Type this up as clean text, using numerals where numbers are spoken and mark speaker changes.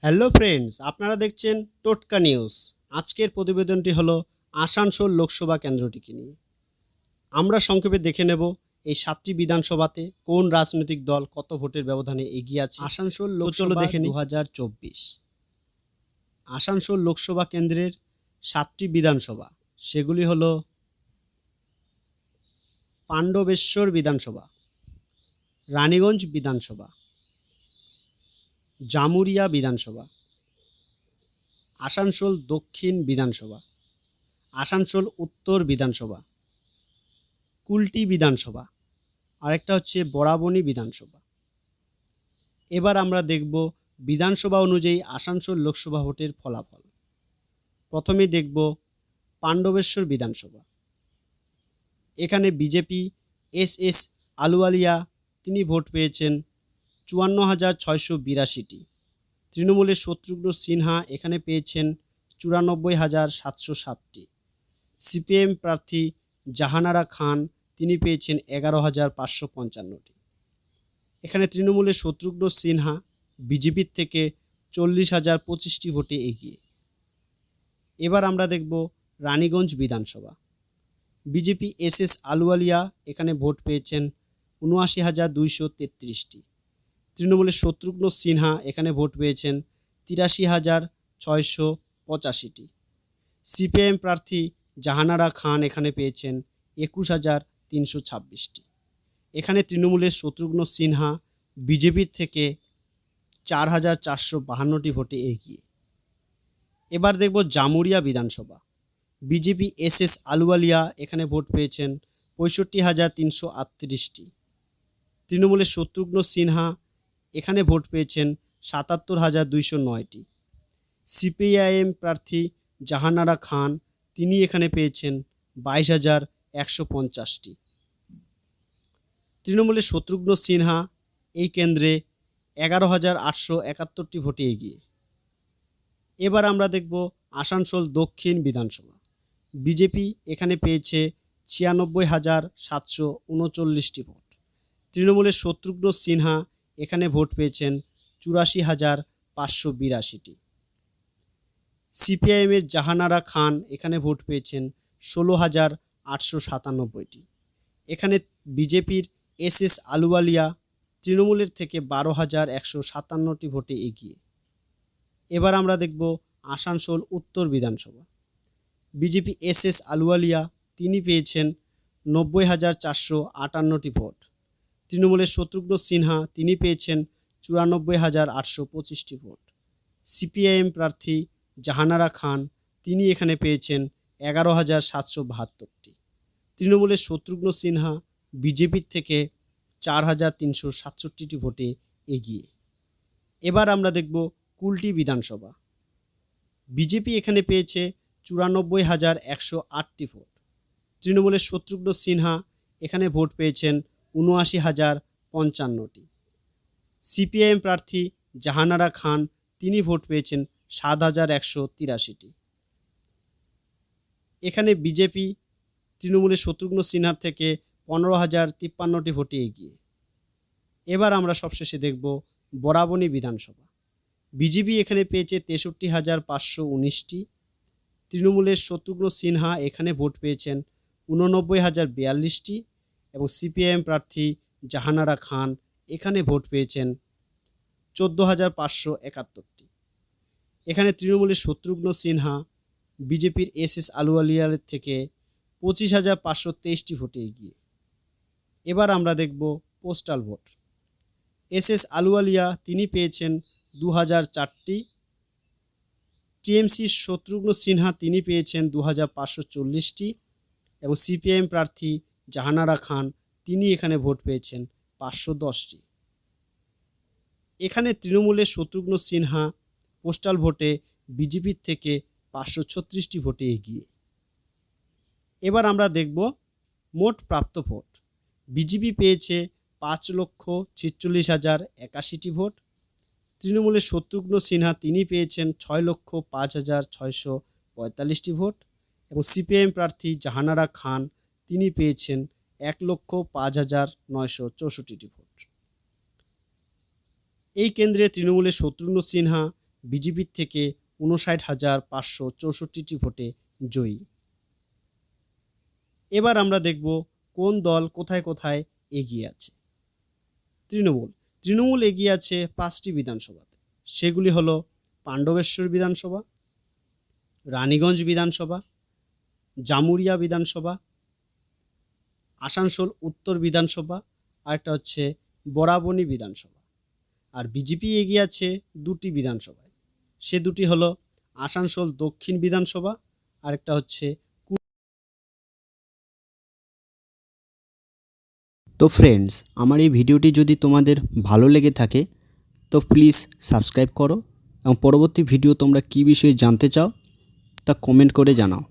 Speaker 1: Hello friends, আপনারা দেখছেন টোটকা নিউজ। আজকের প্রতিবেদনটি হলো আসানসোল লোকসভা কেন্দ্রটিকে নিয়ে। আমরা সংক্ষেপে দেখে নেব এই 7টি বিধানসভাতে কোন রাজনৈতিক দল কত ভোটের ব্যবধানে এগিয়ে আছে। আসানসোল লোকসভা দেখে 2024 আসানসোল লোকসভা কেন্দ্রের 7টি বিধানসভা, সেগুলি হলো পাণ্ডবেশ্বর বিধানসভা, রানীগঞ্জ বিধানসভা, জামুরিয়া বিধানসভা, আসানসোল দক্ষিণ বিধানসভা, আসানসোল উত্তর বিধানসভা, কুলটি বিধানসভা, আরেকটা হচ্ছে বরাবনী বিধানসভা। এবার আমরা দেখব বিধানসভা অনুযায়ী আসানসোল লোকসভা ভোটের ফলাফল। প্রথমে দেখব পাণ্ডবেশ্বর বিধানসভা। এখানে বিজেপি এস আলুওয়ালিয়া তিনি ভোট পেয়েছেন 54,682টি। তৃণমূলের শত্রুঘ্ন সিনহা এখানে পেয়েছেন 94,707টি। সিপিএম প্রার্থী জাহানারা খান তিনি পেয়েছেন 11,555টি। এখানে তৃণমূলের শত্রুঘ্ন সিনহা বিজেপির থেকে 40,025টি ভোটে এগিয়ে। এবার আমরা দেখব রানীগঞ্জ বিধানসভা। বিজেপি এস আলুওয়ালিয়া এখানে ভোট পেয়েছেন 79,233টি। তৃণমূলের শত্রুঘ্ন সিনহা এখানে ভোট পেয়েছেন 83,685টি। সিপিআইএম প্রার্থী জাহানারা খান এখানে পেয়েছেন 21,326টি। এখানে তৃণমূলের শত্রুঘ্ন সিনহা বিজেপির থেকে 4,452টি ভোটে এগিয়ে। এবার দেখব জামুরিয়া বিধানসভা। বিজেপি এস আলুওয়ালিয়া এখানে ভোট পেয়েছেন 65,338টি। তৃণমূলের শত্রুঘ্ন সিনহা এখানে ভোট পেয়েছেন 77,209টি। সিপিআইএম প্রার্থী জাহানারা খান তিনি এখানে পেয়েছেন 22,150টি। তৃণমূলের শত্রুঘ্ন সিনহা এই কেন্দ্রে 11,871টি ভোটে এগিয়ে। এবার আমরা দেখব আসানসোল দক্ষিণ বিধানসভা। বিজেপি এখানে পেয়েছে 96,739টি ভোট। তৃণমূলের শত্রুঘ্ন সিনহা এখানে ভোট পেয়েছেন 84,582টি। সিপিআইএমের জাহানারা খান এখানে ভোট পেয়েছেন 16,897টি। এখানে বিজেপির এস আলুওয়ালিয়া তৃণমূলের থেকে 12,157টি ভোটে এগিয়ে। এবার আমরা দেখব আসানসোল উত্তর বিধানসভা। বিজেপি এস আলুওয়ালিয়া তিনি পেয়েছেন 90,458টি ভোট। তৃণমূলের শত্রুঘ্ন সিনহা তিনি পেয়েছেন 94,825টি ভোট। সিপিআইএম প্রার্থী জাহানারা খান তিনি এখানে পেয়েছেন 11,772টি। তৃণমূলের শত্রুঘ্ন সিনহা বিজেপির থেকে 4,367টি ভোটে এগিয়ে। এবার আমরা দেখব কুলটি বিধানসভা। বিজেপি এখানে পেয়েছে 94,108টি ভোট। তৃণমূলের শত্রুঘ্ন সিনহা এখানে ভোট পেয়েছেন 79,055টি। সিপিআইএম প্রার্থী জাহানারা খান তিনি ভোট পেয়েছেন 7,183টি। এখানে বিজেপি তৃণমূলের শত্রুঘ্ন সিনহার থেকে 15,053টি ভোটে এগিয়ে। এবার আমরা সবশেষে দেখব বরাবনী বিধানসভা। বিজেপি এখানে পেয়েছে 63,519টি। তৃণমূলের শত্রুঘ্ন সিনহা এখানে ভোট পেয়েছেন 89,042টি এবং সিপিআইএম প্রার্থী জাহানারা খান এখানে ভোট পেয়েছেন 14,571টি। এখানে তৃণমূলের শত্রুঘ্ন সিনহা বিজেপির এস আলুওয়ালিয়ার থেকে 25,523টি ভোটে এগিয়ে। এবার আমরা দেখব পোস্টাল ভোট। এস আলুওয়ালিয়া তিনি পেয়েছেন 2,004টি। টিএমসির শত্রুঘ্ন সিনহা তিনি পেয়েছেন 2,540টি এবং সিপিআইএম প্রার্থী জাহানারা খান তিনি এখানে ভোট পেয়েছেন 510টি। এখানে তৃণমূলের শত্রুঘ্ন সিনহা পোস্টাল ভোটে বিজেপির থেকে 536টি ভোটে এগিয়ে। এবার আমরা দেখব মোট প্রাপ্ত ভোট। বিজেপি পেয়েছে 5,46,081টি ভোট। তৃণমূলের শত্রুঘ্ন সিনহা তিনি পেয়েছেন 6,05,645টি ভোট এবং সিপিআইএম প্রার্থী জাহানারা খান তিনি পেয়েছেন 1,05,964টি ভোট। এই কেন্দ্রে তৃণমূলের শত্রুঘ্ন সিনহা বিজেপির থেকে 59,564টি ভোটে জয়ী। এবার আমরা দেখব কোন দল কোথায় কোথায় এগিয়ে আছে। তৃণমূল এগিয়ে আছে 5টি বিধানসভাতে। সেগুলি হলো পাণ্ডবেশ্বর বিধানসভা, রানীগঞ্জ বিধানসভা, জামুরিয়া বিধানসভা, আসানসোল উত্তর বিধানসভা, আরেকটা হচ্ছে বরাবনী বিধানসভা। আর বিজেপি এগিয়ে আছে 2টি বিধানসভায়। সে দুটি হলো আসানসোল দক্ষিণ বিধানসভা, আরেকটা হচ্ছে।
Speaker 2: তো ফ্রেন্ডস, আমার এই ভিডিওটি যদি তোমাদের ভালো লেগে থাকে তো প্লিজ সাবস্ক্রাইব করো এবং পরবর্তী ভিডিও তোমরা কী বিষয়ে জানতে চাও তা কমেন্ট করে জানাও।